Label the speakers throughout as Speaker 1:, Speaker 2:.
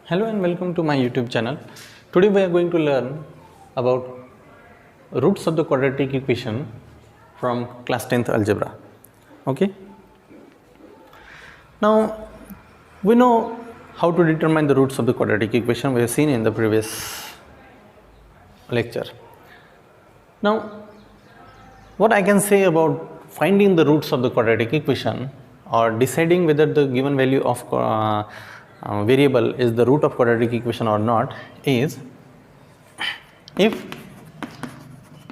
Speaker 1: Hello and welcome to my YouTube channel. Today we are going to learn about roots of the quadratic equation from class 10th algebra. Okay. Now we know how to determine the roots of the quadratic equation. We have seen in the previous lecture. Now what I can say about finding the roots of the quadratic equation or deciding whether the given value of variable is the root of quadratic equation or not is, if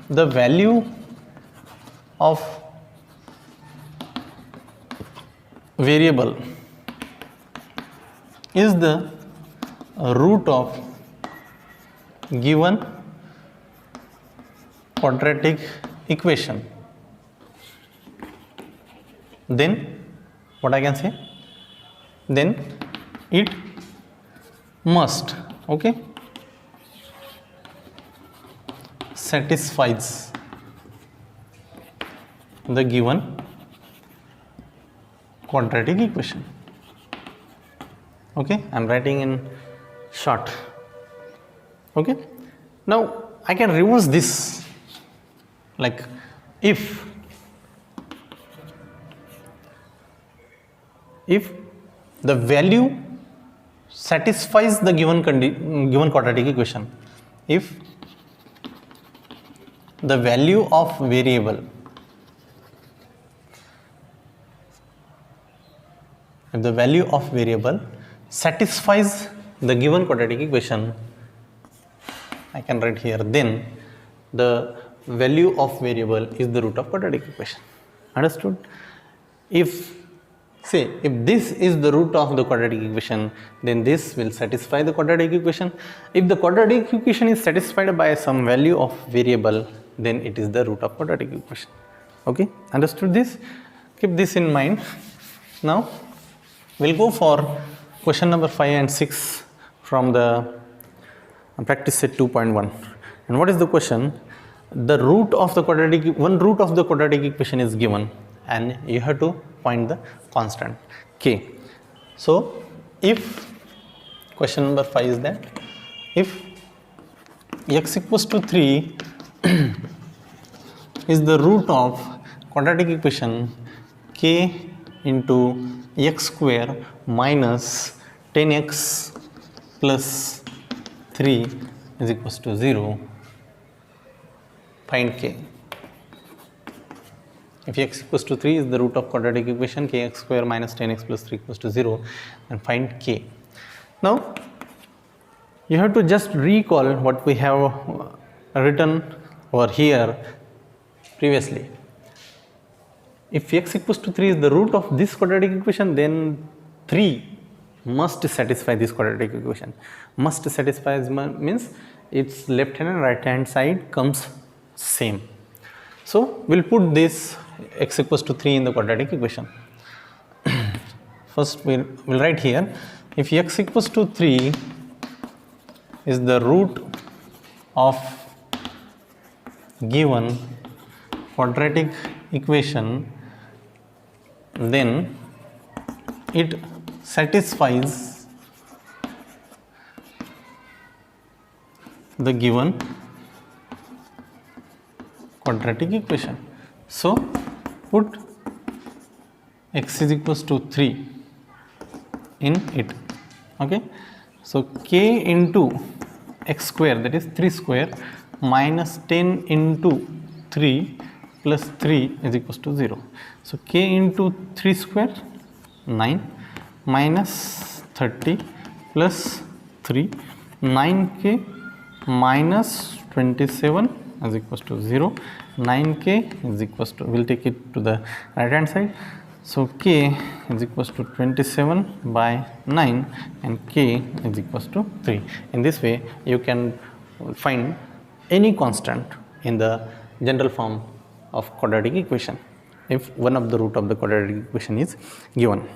Speaker 1: the value of variable is the root of given quadratic equation, then what I can say, then it must satisfies the given quadratic equation. Okay, I am writing in short. Okay, now I can reverse this, like if the value satisfies the given quadratic equation, if the value of variable satisfies the given quadratic equation, I can write here, then the value of variable is the root of quadratic equation. Understood? If this is the root of the quadratic equation, then this will satisfy the quadratic equation. If the quadratic equation is satisfied by some value of variable, then it is the root of quadratic equation. Okay, understood this? Keep this in mind. Now we'll go for question number 5 and 6 from the practice set 2.1. And what is the question? The root of the one root of the quadratic equation is given, and you have to find the constant k. So if question number 5 is that if x equals to 3 is the root of quadratic equation k into x square minus 10x plus 3 is equals to 0, find k. If x equals to 3 is the root of quadratic equation kx square minus 10x plus 3 equals to 0, and find k. Now you have to just recall what we have written over here previously. If x equals to 3 is the root of this quadratic equation, then 3 must satisfy this quadratic equation. Must satisfy means its left hand and right hand side comes same. So we'll put this x equals to 3 in the quadratic equation. First we'll write here, if x equals to 3 is the root of given quadratic equation, then it satisfies the given quadratic equation. So put x is equals to 3 in it. Okay, so k into x square, that is 3 square, minus 10 into 3 plus 3 is equals to 0. So k into 3 square 9 minus 30 plus 3, 9k minus 27 is equals to 0, 9k is equals to, we'll take it to the right hand side, so k is equals to 27 by 9 and k is equals to 3. In this way you can find any constant in the general form of quadratic equation if one of the root of the quadratic equation is given.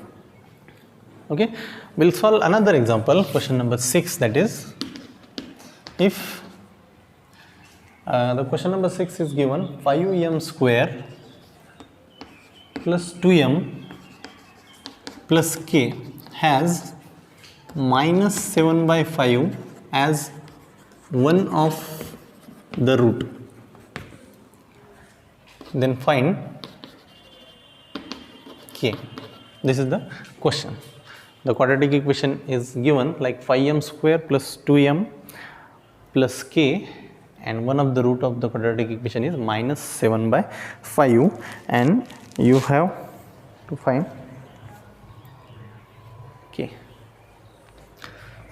Speaker 1: Okay, we'll solve another example, question number 6, that is if the question number 6 is given 5m square plus 2m plus k has minus 7 by 5 as one of the root, then find k. This is the question. The quadratic equation is given like 5m square plus 2m plus k, and one of the root of the quadratic equation is minus 7 by 5, and you have to find k.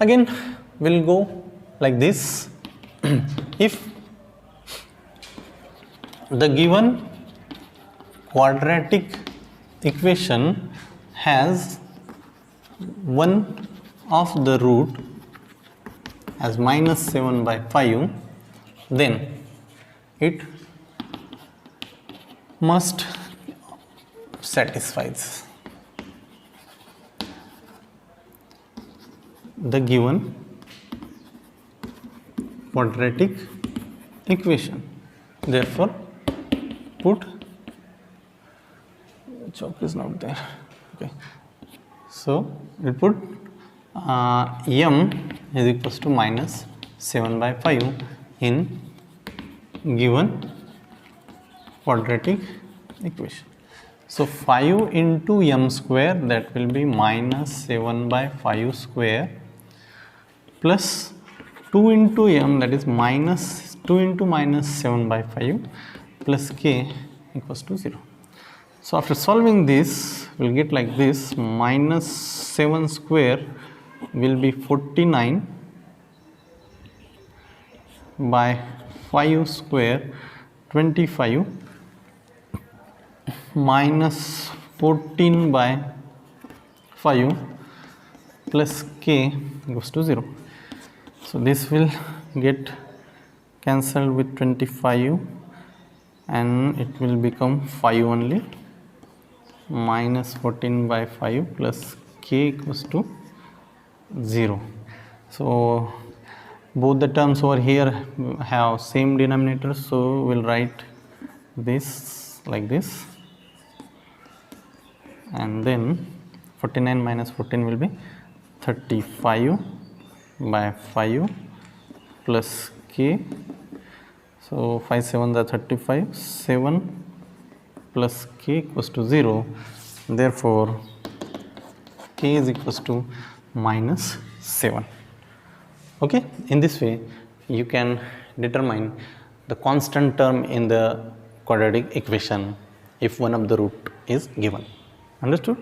Speaker 1: Again we'll go like this. If the given quadratic equation has one of the root as minus 7 by 5, then it must satisfies the given quadratic equation. Therefore, put chalk is not there. Okay, so we put m is equals to minus 7 by 5 in given quadratic equation. So 5 into m square, that will be minus 7 by 5 square, plus 2 into m, that is minus 2 into minus 7 by 5, plus k equals to 0. So after solving this, we will get like this: minus 7 square will be 49 by 5 square 25, minus 14 by 5 plus k equals to 0. So this will get cancelled with 25 and it will become 5 only. Minus 14 by 5 plus k equals to 0. So both the terms over here have same denominator, so we'll write this like this, and then 49 minus 14 will be 35 by 5 plus k. So 5 7 are 35, 7 plus k equals to 0. Therefore k is equals to minus 7. Okay, in this way you can determine the constant term in the quadratic equation if one of the root is given. Understood?